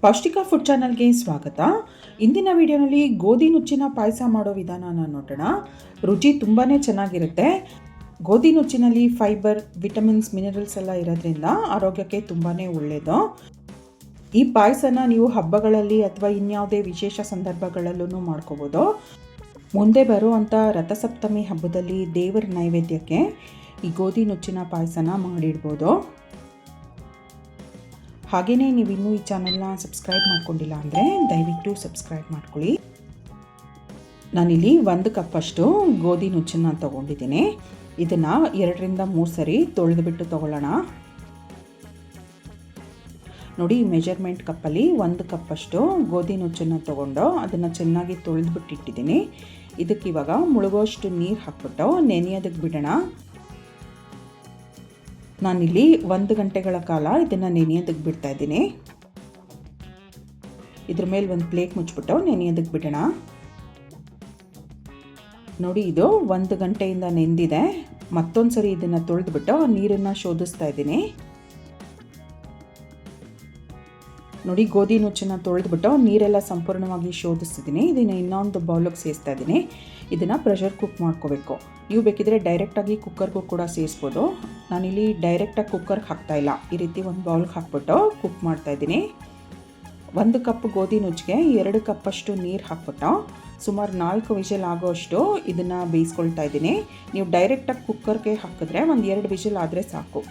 ಪೌಷ್ಟಿಕ ಫುಡ್ ಚಾನಲ್ಗೆ ಸ್ವಾಗತ. ಇಂದಿನ ವಿಡಿಯೋನಲ್ಲಿ ಗೋಧಿ ನುಚ್ಚಿನ ಪಾಯಸ ಮಾಡೋ ವಿಧಾನನ ನೋಡೋಣ. ರುಚಿ ತುಂಬಾ ಚೆನ್ನಾಗಿರುತ್ತೆ. ಗೋಧಿ ನುಚ್ಚಿನಲ್ಲಿ ಫೈಬರ್, ವಿಟಮಿನ್ಸ್, ಮಿನರಲ್ಸ್ ಎಲ್ಲ ಇರೋದ್ರಿಂದ ಆರೋಗ್ಯಕ್ಕೆ ತುಂಬಾ ಒಳ್ಳೆಯದು. ಈ ಪಾಯಸನ ನೀವು ಹಬ್ಬಗಳಲ್ಲಿ ಅಥವಾ ಇನ್ಯಾವುದೇ ವಿಶೇಷ ಸಂದರ್ಭಗಳಲ್ಲೂ ಮಾಡ್ಕೋಬೋದು. ಮುಂದೆ ಬರುವಂಥ ರಥಸಪ್ತಮಿ ಹಬ್ಬದಲ್ಲಿ ದೇವರ ನೈವೇದ್ಯಕ್ಕೆ ಈ ಗೋಧಿ ನುಚ್ಚಿನ ಪಾಯಸನ ಮಾಡಿಡ್ಬೋದು. ಹಾಗೆಯೇ ನೀವು ಇನ್ನೂ ಈ ಚಾನಲ್ನ ಸಬ್ಸ್ಕ್ರೈಬ್ ಮಾಡ್ಕೊಂಡಿಲ್ಲ ಅಂದರೆ ದಯವಿಟ್ಟು ಸಬ್ಸ್ಕ್ರೈಬ್ ಮಾಡ್ಕೊಳ್ಳಿ. ನಾನಿಲ್ಲಿ 1 ಕಪ್ಪಷ್ಟು ಗೋಧಿ ನುಚ್ಚನ್ನು ತೊಗೊಂಡಿದ್ದೀನಿ. ಇದನ್ನು 2ರಿಂದ 3 ಸರಿ ತೊಳೆದುಬಿಟ್ಟು ತೊಗೊಳ್ಳೋಣ. ನೋಡಿ, ಈ ಮೆಜರ್ಮೆಂಟ್ ಕಪ್ಪಲ್ಲಿ 1 ಕಪ್ಪಷ್ಟು ಗೋಧಿ ನುಚ್ಚನ್ನು ತೊಗೊಂಡು ಅದನ್ನು ಚೆನ್ನಾಗಿ ತೊಳೆದುಬಿಟ್ಟಿಟ್ಟಿದ್ದೀನಿ. ಇದಕ್ಕೆ ಇವಾಗ ಮುಳುಗೋಷ್ಟು ನೀರು ಹಾಕ್ಬಿಟ್ಟು ನೆನೆಯೋದಕ್ಕೆ ಬಿಡೋಣ. ನಾನಿಲ್ಲಿ 1 ಗಂಟೆಗಳ ಕಾಲ ಇದನ್ನು ನೆನೆಯೋದಕ್ಕೆ ಬಿಡ್ತಾ ಇದ್ದೀನಿ. ಇದ್ರ ಮೇಲೆ ಒಂದು ಪ್ಲೇಟ್ ಮುಚ್ಚಿಬಿಟ್ಟು ನೆನೆಯೋದಕ್ಕೆ ಬಿಡೋಣ. ನೋಡಿ, ಇದು 1 ಗಂಟೆಯಿಂದ ನೆಂದಿದೆ. ಮತ್ತೊಂದು ಸರಿ ಇದನ್ನು ತೊಳೆದ್ಬಿಟ್ಟು ನೀರನ್ನು ಶೋಧಿಸ್ತಾ ಇದ್ದೀನಿ. ನೋಡಿ, ಗೋಧಿ ನುಚ್ಚನ್ನು ತೊಳೆದ್ಬಿಟ್ಟು ನೀರೆಲ್ಲ ಸಂಪೂರ್ಣವಾಗಿ ಶೋಧಿಸ್ತಿದ್ದೀನಿ. ಇದನ್ನು ಇನ್ನೊಂದು ಬೌಲಿಗೆ ಸೇರಿಸ್ತಾ ಇದ್ದೀನಿ. ಇದನ್ನು ಪ್ರೆಷರ್ ಕುಕ್ ಮಾಡ್ಕೋಬೇಕು. ನೀವು ಬೇಕಿದ್ರೆ ಡೈರೆಕ್ಟಾಗಿ ಕುಕ್ಕರ್ಗೂ ಕೂಡ ಸೇರಿಸ್ಬೋದು. ನಾನಿಲ್ಲಿ ಡೈರೆಕ್ಟಾಗಿ ಕುಕ್ಕರ್ಗೆ ಹಾಕ್ತಾಯಿಲ್ಲ. ಈ ರೀತಿ ಒಂದು ಬೌಲ್ಗೆ ಹಾಕ್ಬಿಟ್ಟು ಕುಕ್ ಮಾಡ್ತಾಯಿದ್ದೀನಿ. 1 ಕಪ್ ಗೋಧಿ ನುಚ್ಚಿಗೆ 2 ಕಪ್ಪಷ್ಟು ನೀರು ಹಾಕ್ಬಿಟ್ಟು ಸುಮಾರು 4 ವಿಷಲ್ ಆಗೋಷ್ಟು ಇದನ್ನು ಬೇಯಿಸ್ಕೊಳ್ತಾ ಇದ್ದೀನಿ. ನೀವು ಡೈರೆಕ್ಟಾಗಿ ಕುಕ್ಕರ್ಗೆ ಹಾಕಿದ್ರೆ ಒಂದು 2 ವಿಷಲ್ ಆದರೆ ಸಾಕು.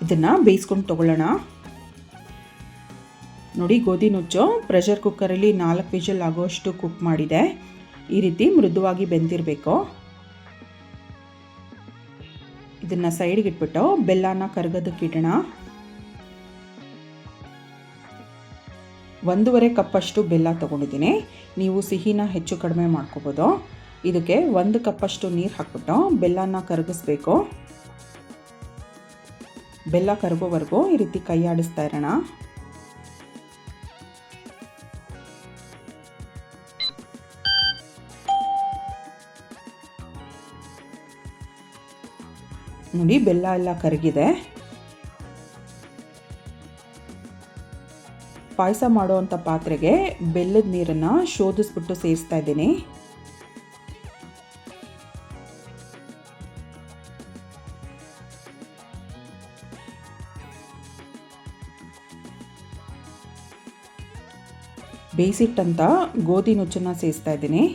ಇದನ್ನು ಬೇಯಿಸ್ಕೊಂಡು ತೊಗೊಳ್ಳೋಣ. ನೋಡಿ, ಗೋಧಿ ನುಚ್ಚು ಪ್ರೆಷರ್ ಕುಕ್ಕರಲ್ಲಿ 4 ವಿಷಲ್ ಆಗೋಷ್ಟು ಕುಕ್ ಮಾಡಿದೆ. ಈ ರೀತಿ ಮೃದುವಾಗಿ ಬೆಂದಿರಬೇಕು. ಇದನ್ನು ಸೈಡ್ಗೆ ಇಟ್ಬಿಟ್ಟು ಬೆಲ್ಲನ ಕರಗೋದಕ್ಕೆ ಇಡೋಣ. 1.5 ಕಪ್ಪಷ್ಟು ಬೆಲ್ಲ ತೊಗೊಂಡಿದ್ದೀನಿ. ನೀವು ಸಿಹಿನ ಹೆಚ್ಚು ಕಡಿಮೆ ಮಾಡ್ಕೋಬೋದು. ಇದಕ್ಕೆ 1 ಕಪ್ಪಷ್ಟು ನೀರು ಹಾಕ್ಬಿಟ್ಟು ಬೆಲ್ಲನ ಕರಗಿಸ್ಬೇಕು. ಬೆಲ್ಲ ಕರಗೋವರೆಗೂ ಈ ರೀತಿ ಕೈ ಆಡಿಸ್ತಾ ಇರೋಣ. ನೋಡಿ, ಬೆಲ್ಲ ಎಲ್ಲ ಕರಗಿದೆ. ಪಾಯಸ ಮಾಡುವಂಥ ಪಾತ್ರೆಗೆ ಬೆಲ್ಲದ ನೀರನ್ನು ಶೋಧಿಸ್ಬಿಟ್ಟು ಸೇರಿಸ್ತಾ ಇದ್ದೀನಿ. ಬೇಯಿಸಿಟ್ಟಂಥ ಗೋಧಿ ನುಚ್ಚನ್ನು ಸೇರಿಸ್ತಾ ಇದ್ದೀನಿ.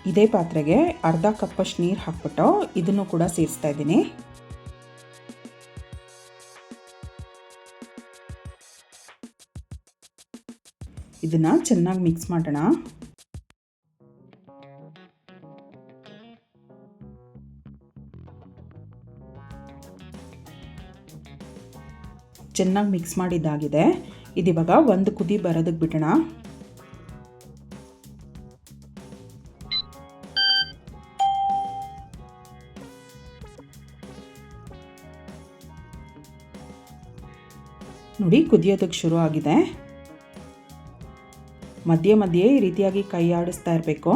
ಇದೇ ಪಾತ್ರೆಗೆ ಅರ್ಧ ಕಪ್ಪಷ್ಟು ನೀರು ಹಾಕ್ಬಿಟ್ಟು ಇದನ್ನು ಕೂಡ ಸೇರಿಸ್ತಾ ಇದ್ದೀನಿ. ಇದನ್ನು ಚೆನ್ನಾಗಿ ಮಿಕ್ಸ್ ಮಾಡೋಣ. ಚೆನ್ನಾಗಿ ಮಿಕ್ಸ್ ಮಾಡಿದ್ದಾಗಿದೆ. ಇದಿವಾಗ ಒಂದು ಕುದಿ ಬರೋದಕ್ಕೆ ಬಿಡೋಣ. ನೋಡಿ, ಕುದಿಯೋದಕ್ಕೆ ಶುರು ಆಗಿದೆ. ಮಧ್ಯೆ ಮಧ್ಯೆ ಈ ರೀತಿಯಾಗಿ ಕೈ ಆಡಿಸ್ತಾ ಇರಬೇಕು.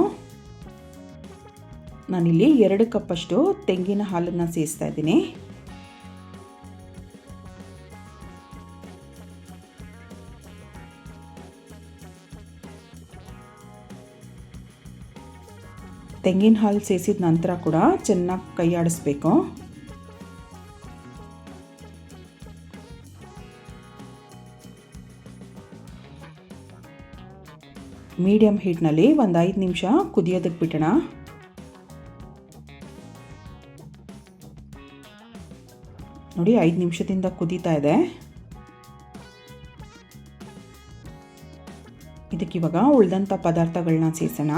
ನಾನಿಲ್ಲಿ 2 ಕಪ್ಪಷ್ಟು ತೆಂಗಿನ ಹಾಲನ್ನು ಸೇರಿಸ್ತಾ ಇದ್ದೀನಿ. ತೆಂಗಿನ ಹಾಲು ಸೇರಿಸಿದ ನಂತರ ಕೂಡ ಚೆನ್ನಾಗಿ ಕೈ ಆಡಿಸ್ಬೇಕು. ಮೀಡಿಯಮ್ ಹೀಟ್ನಲ್ಲಿ ಒಂದು 5 ನಿಮಿಷ ಕುದಿಯೋದಕ್ಕೆ ಬಿಡೋಣ. ನೋಡಿ, 5 ನಿಮಿಷದಿಂದ ಕುದೀತಾ ಇದೆ. ಇದಕ್ಕಿವಾಗ ಉಳಿದಂಥ ಪದಾರ್ಥಗಳನ್ನ ಸೇರಿಸೋಣ.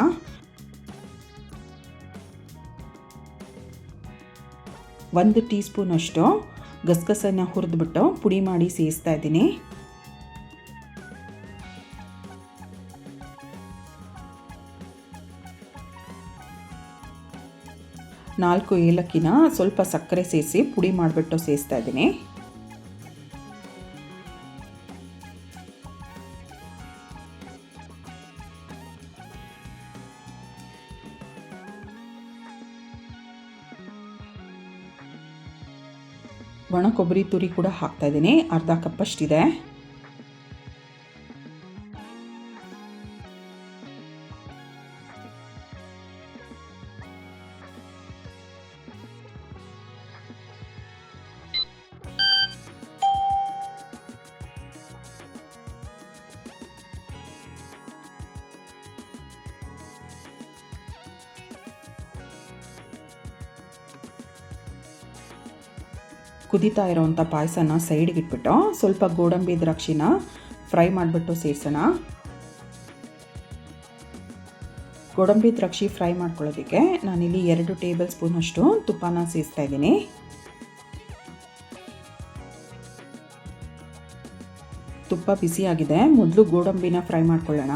ಒಂದು ಟೀ ಸ್ಪೂನ್ ಅಷ್ಟು ಗಸಗಸೆನ ಹುರಿದ್ಬಿಟ್ಟು ಪುಡಿ ಮಾಡಿ ಸೇರಿಸ್ತಾ ಇದ್ದೀನಿ. 4 ಏಲಕ್ಕಿನ ಸ್ವಲ್ಪ ಸಕ್ಕರೆ ಸೇರಿಸಿ ಪುಡಿ ಮಾಡಿಬಿಟ್ಟು ಸೇರಿಸ್ತಾ ಇದ್ದೀನಿ. ಒಣ ಕೊಬ್ಬರಿ ತುರಿ ಕೂಡ ಹಾಕ್ತಾಯಿದ್ದೀನಿ, ಅರ್ಧ ಕಪ್ಪಷ್ಟಿದೆ. ಕುದೀತಾ ಇರೋವಂಥ ಪಾಯಸನ ಸೈಡ್ಗೆ ಇಟ್ಬಿಟ್ಟು ಸ್ವಲ್ಪ ಗೋಡಂಬಿ ದ್ರಾಕ್ಷಿನ ಫ್ರೈ ಮಾಡಿಬಿಟ್ಟು ಸೇರಿಸೋಣ. ಗೋಡಂಬಿ ದ್ರಾಕ್ಷಿ ಫ್ರೈ ಮಾಡ್ಕೊಳ್ಳೋದಕ್ಕೆ ನಾನಿಲ್ಲಿ 2 ಟೇಬಲ್ ಸ್ಪೂನಷ್ಟು ತುಪ್ಪನ ಸೇರಿಸ್ತಾ ಇದ್ದೀನಿ. ತುಪ್ಪ ಬಿಸಿಯಾಗಿದೆ, ಮೊದಲು ಗೋಡಂಬಿನ ಫ್ರೈ ಮಾಡ್ಕೊಳ್ಳೋಣ.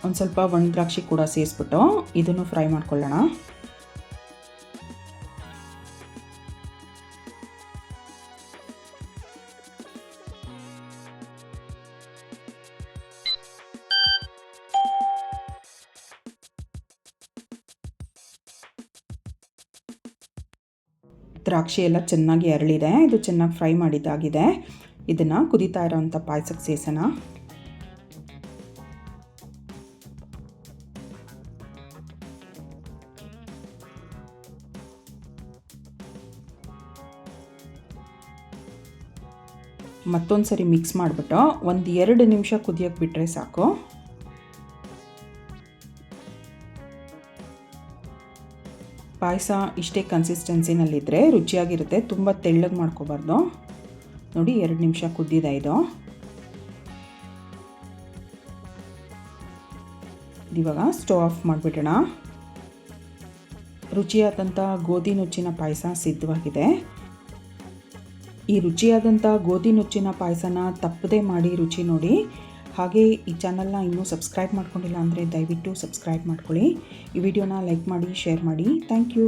ಒಂದು ಸ್ವಲ್ಪ ಒಣ ದ್ರಾಕ್ಷಿ ಕೂಡ ಸೇರಿಸ್ಬಿಟ್ಟು ಇದನ್ನು ಫ್ರೈ ಮಾಡ್ಕೊಳ್ಳೋಣ. ದ್ರಾಕ್ಷಿ ಎಲ್ಲ ಚೆನ್ನಾಗಿ ಅರಳಿದೆ, ಇದು ಚೆನ್ನಾಗಿ ಫ್ರೈ ಮಾಡಿದ್ದಾಗಿದೆ. ಇದನ್ನು ಕುದೀತಾ ಇರೋವಂಥ ಪಾಯಸಕ್ಕೆ ಸೇರಿಸೋಣ. ಮತ್ತೊಂದು ಸರಿ ಮಿಕ್ಸ್ ಮಾಡಿಬಿಟ್ಟು 1-2 ನಿಮಿಷ ಕುದಿಯೋಕ್ಕೆ ಬಿಟ್ಟರೆ ಸಾಕು. ಪಾಯಸ ಇಷ್ಟೇ ಕನ್ಸಿಸ್ಟೆನ್ಸಿನಲ್ಲಿದ್ದರೆ ರುಚಿಯಾಗಿರುತ್ತೆ, ತುಂಬ ತೆಳ್ಳಗೆ ಮಾಡ್ಕೋಬಾರ್ದು. ನೋಡಿ 2 ನಿಮಿಷ ಕುದ್ದಿದೆ ಇದು. ಇವಾಗ ಸ್ಟವ್ ಆಫ್ ಮಾಡಿಬಿಡೋಣ. ರುಚಿಯಾದಂಥ ಗೋಧಿ ನುಚ್ಚಿನ ಪಾಯಸ ಸಿದ್ಧವಾಗಿದೆ. ಈ ರುಚಿಯಾದಂಥ ಗೋಧಿ ನುಚ್ಚಿನ ಪಾಯಸನ ತಪ್ಪದೇ ಮಾಡಿ ರುಚಿ ನೋಡಿ. ಹಾಗೆ ಈ ಚಾನಲ್ನ ಇನ್ನೂ ಸಬ್ಸ್ಕ್ರೈಬ್ ಮಾಡ್ಕೊಂಡಿಲ್ಲ ಅಂದರೆ ದಯವಿಟ್ಟು ಸಬ್ಸ್ಕ್ರೈಬ್ ಮಾಡ್ಕೊಳ್ಳಿ. ಈ ವಿಡಿಯೋನ ಲೈಕ್ ಮಾಡಿ, ಶೇರ್ ಮಾಡಿ. Thank you.